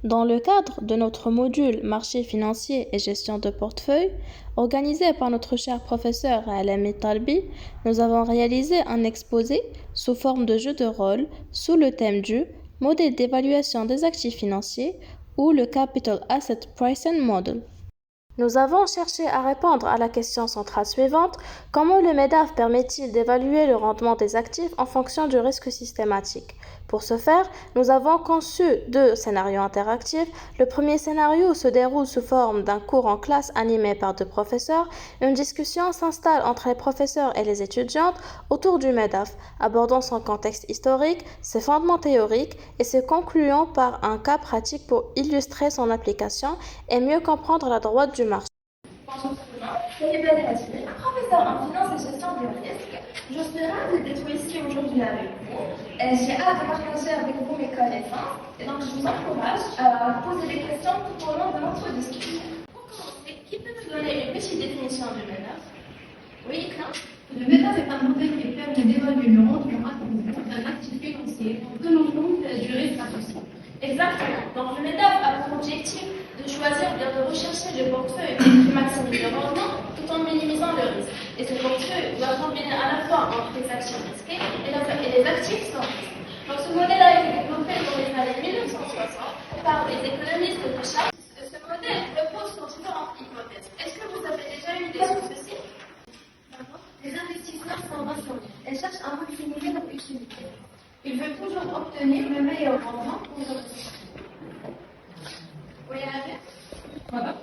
Dans le cadre de notre module Marché financier et gestion de portefeuille, organisé par notre cher professeur Alami Talbi, nous avons réalisé un exposé sous forme de jeu de rôle sous le thème du modèle d'évaluation des actifs financiers ou le Capital Asset Pricing Model. Nous avons cherché à répondre à la question centrale suivante: comment le MEDAF permet-il d'évaluer le rendement des actifs en fonction du risque systématique? Pour ce faire, nous avons conçu deux scénarios interactifs. Le premier scénario se déroule sous forme d'un cours en classe animé par deux professeurs. Une discussion s'installe entre les professeurs et les étudiantes autour du MEDAF, abordant son contexte historique, ses fondements théoriques et se concluant par un cas pratique pour illustrer son application et mieux comprendre la droite du marché. Bonjour tout le monde, c'est Hélène Hatimi, professeure en finance et gestion du risque. Je suis ravie d'être ici aujourd'hui avec vous. J'ai hâte de partager avec vous mes connaissances et donc je vous encourage à poser des questions tout au long de notre discussion. Pour commencer, qui peut nous donner une petite définition du MEDAF? Oui, Claire? Le MEDAF est un modèle qui permet d'évaluer le rendement d'un actif financier en tenant compte du risque associé. Exactement. Donc le MEDAF a pour objectif de choisir ou bien de rechercher le portefeuille qui maximise le rendement tout en minimisant le risque. Et ce portefeuille doit combiner à la fois entre les actifs risqués et les actifs sans risque. Donc ce modèle a été développé dans les années 1960 par des économistes de charge. Ce modèle repose sur différentes hypothèses. Est-ce que vous avez déjà une idée sur ceci? Les investisseurs sont rationnels et cherchent à maximiser leur utilité. Ils veulent toujours obtenir le meilleur rendement pour leur investissement. Vous y arrivez? Voilà.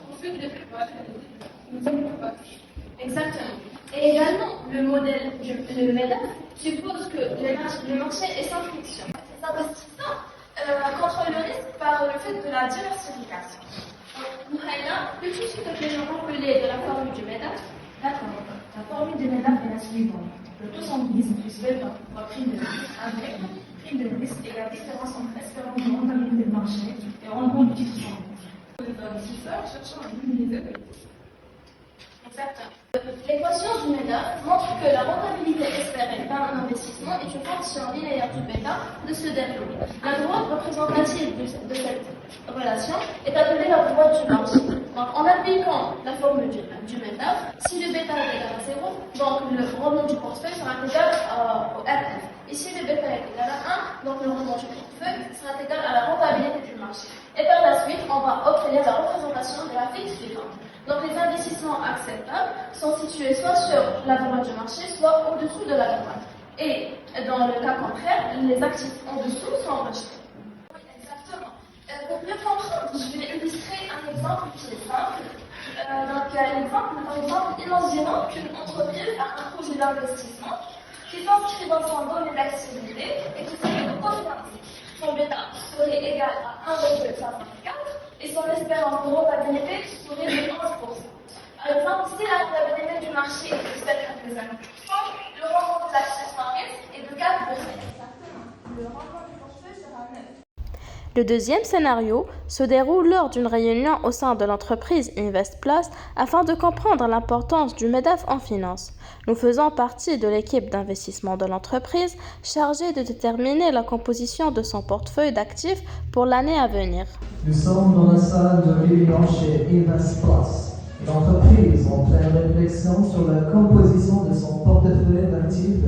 Exactement. Et également, le modèle du MEDAF suppose que le marché est sans friction. Les investisseurs contrôlent le risque par le fait de la diversification. Mouhaïla, peux-tu s'il te plaît nous rappeler de la formule du MEDAF? D'accord. La formule du MEDAF est la suivante. Le taux sans risque plus V fois prime de risque avec prime de risque et la différence entre espérance de rentabilité de marché et rendement du titre sans risque. Les investisseurs cherchant à minimiser le risque. Exactement. L'équation du MEDAF montre que la rentabilité espérée par un investissement est une fonction linéaire du bêta de ce développé. La droite représentative de cette relation est appelée la droite du marché. Donc, en appliquant la formule du MEDAF, si le bêta est égal à 0, donc le rendement du portefeuille sera égal au RF. Et si le bêta est égal à 1, donc le rendement du portefeuille sera égal à la rentabilité du marché. Et par la suite, on va obtenir la représentation de la fixe suivante. Donc les investissements acceptables sont situés soit sur la droite du marché, soit au-dessous de la droite. Et dans le cas contraire, les actifs en dessous sont rejetés. Oui, exactement. Pour mieux comprendre, je vais illustrer un exemple qui est simple. Par exemple, imaginons qu'une entreprise a un projet d'investissement qui s'inscrit dans son domaine d'activité et qui s'est cofinancé. Son bêta serait égal à 1,54 et son espérance de rentabilité serait de 11%. Par exemple, si la rentabilité du marché est de 7,5%, le rendement de l'actif sans risque est de 4%. Le rendement du portefeuille sera 9%. Le deuxième scénario se déroule lors d'une réunion au sein de l'entreprise InvestPlus afin de comprendre l'importance du MEDAF en finance. Nous faisons partie de l'équipe d'investissement de l'entreprise chargée de déterminer la composition de son portefeuille d'actifs pour l'année à venir. Nous sommes dans la salle de réunion chez InvestPlus. L'entreprise en pleine réflexion sur la composition de son portefeuille d'actifs,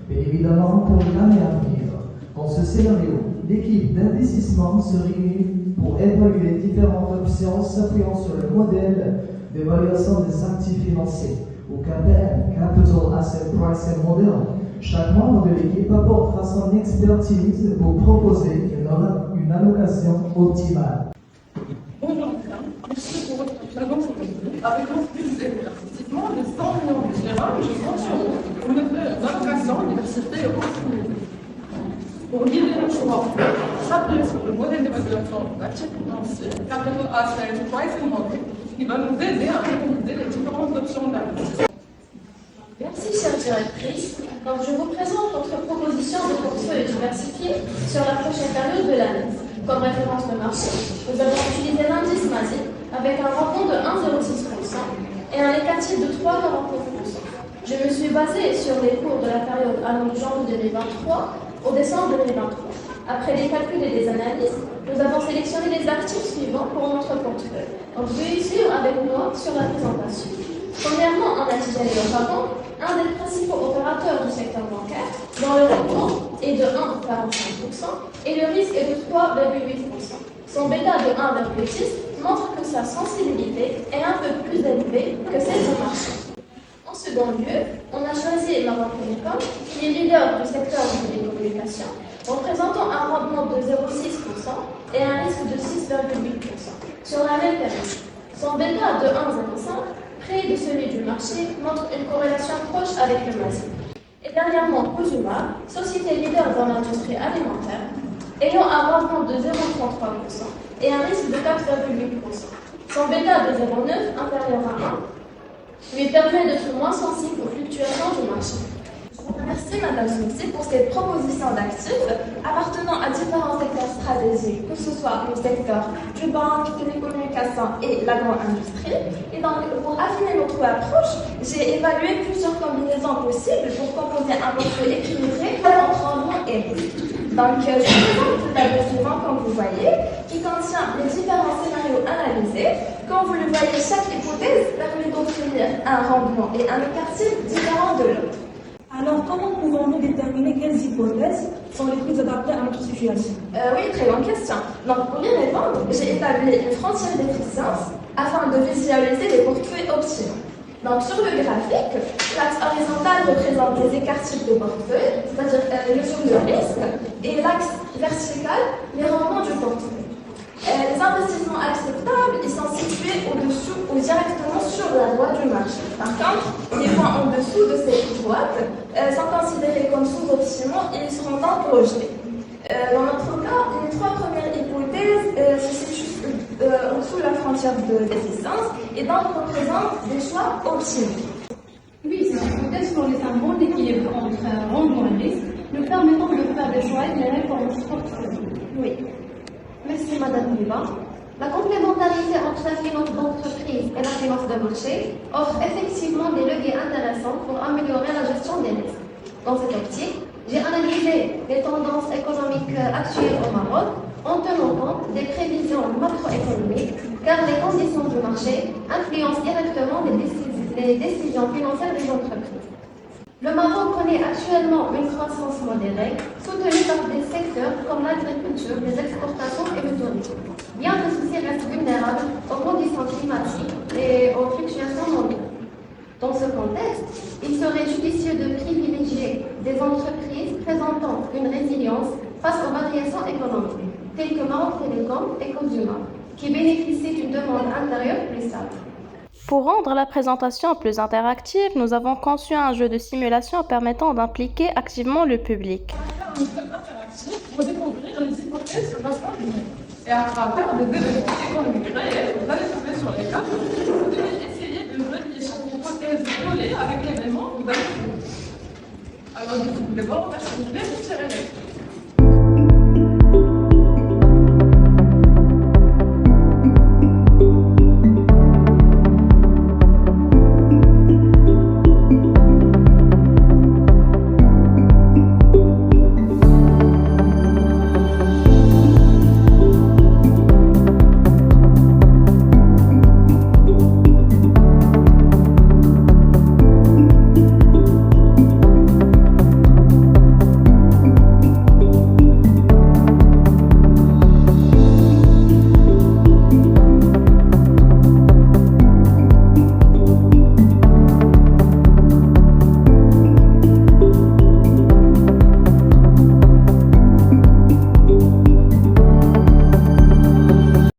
et évidemment pour l'année à venir. Dans ce scénario, l'équipe d'investissement se réunit pour évaluer différentes options s'appuyant sur le modèle d'évaluation des actifs financiers, ou CAPM, Capital Asset Pricing Model. Chaque membre de l'équipe apportera son expertise pour proposer une allocation optimale. Bonjour madame, merci pour votre présence aujourd'hui. Avec l'entreprise d'investissement de 100 millions de gérants, je compte sur vous pour une allocation diversité et optimisée. Pour guider le choix, s'appuyer sur le modèle d'évaluation d'actifs financiers, Capital Asset Pricing Model, qui va nous aider à réaliser les différentes options d'investissement. Merci, chère directrice. Donc, je vous présente notre proposition de portefeuille diversifié sur la prochaine période de l'année. Comme référence de marché, nous avons utilisé l'indice MASI avec un rendement de 1,06% et un négatif de 3,49%. Je me suis basée sur les cours de la période allant de janvier 2023 au décembre 2023. Après les calculs et des analyses, Nous avons sélectionné les actifs suivants pour notre portefeuille. Donc, veuillez suivre avec moi sur la présentation. Premièrement, en Algérie auparavant, un des principaux opérateurs du secteur bancaire, dont le rendement est de 1,45% et le risque est de 3,8%. Son bêta de 1,6 montre que sa sensibilité est un peu plus élevée que celle du marché. En second lieu, on a choisi Maroc Télécom, qui est leader du secteur des télécommunications, représentant un rendement de 0,6% et un risque de 6,8% sur la même période. Son bêta de 1,05, près de celui du marché, montre une corrélation proche avec le MASI. Et dernièrement, Kuzuma, société leader dans l'industrie alimentaire, ayant un rendement de 0,33% et un risque de 4,8%. Son bêta de 0,9 inférieur à 1 lui permet d'être moins sensible aux fluctuations du marché. Merci Madame Soussi pour cette proposition d'actifs appartenant à différents secteurs stratégiques, que ce soit le secteur du banque, télécommunications et l'agro-industrie. Et donc, pour affiner notre approche, j'ai évalué plusieurs combinaisons possibles pour composer un portefeuille équilibré entre rendement et risque. Donc, je présente le tableau suivant, comme vous voyez, qui contient les différents scénarios analysés. Comme vous le voyez, chaque hypothèse permet d'obtenir un rendement et un écart-type différent de l'autre. Alors, comment pouvons-nous déterminer quelles hypothèses sont les plus adaptées à notre situation? Oui, très bonne question. Donc, pour y répondre, j'ai établi une frontière d'efficience afin de visualiser les portefeuilles optimaux. Donc, sur le graphique, l'axe horizontal représente les écarts-types de portefeuille, c'est-à-dire le sur le risque, et l'axe vertical, les rendements du portefeuille. Les investissements acceptables, ils sont situés au-dessous ou directement sur la droite du marché. Par contre, les points en dessous de cette droite sont considérés comme sous-optimaux et ils seront donc rejetés. Dans notre cas, les trois premières hypothèses se situent en dessous de la frontière d'efficience et donc représentent des choix optimaux. Oui, ces hypothèses fournissent un bon équilibre entre rendement et risque, nous permettant de faire des choix éclairés pour notre portefeuille. Oui. Merci Madame Riva. La complémentarité entre la finance d'entreprise et la finance de marché offre effectivement des leviers intéressants pour améliorer la gestion des risques. Dans cette optique, j'ai analysé les tendances économiques actuelles au Maroc en tenant compte des prévisions macroéconomiques, car les conditions du marché influencent directement les décisions financières des entreprises. Le Maroc connaît actuellement une croissance modérée, soutenue par des secteurs comme l'agriculture, les exportations et le tourisme. Bien que ceci reste vulnérable aux conditions climatiques et aux fluctuations mondiales. Dans ce contexte, il serait judicieux de privilégier des entreprises présentant une résilience face aux variations économiques, telles que Maroc Télécom et Kuzuma, qui bénéficient d'une demande intérieure plus stable. Pour rendre la présentation plus interactive, nous avons conçu un jeu de simulation permettant d'impliquer activement le public. Un jeu interactif pour découvrir les hypothèses sur l'instant du monde. Et à travers des éléments économiques réels, vous allez trouver sur les cartes, vous devez essayer de relier chaque hypothèse collée avec l'élément que vous allez trouver. Alors, du coup, d'abord, on va changer les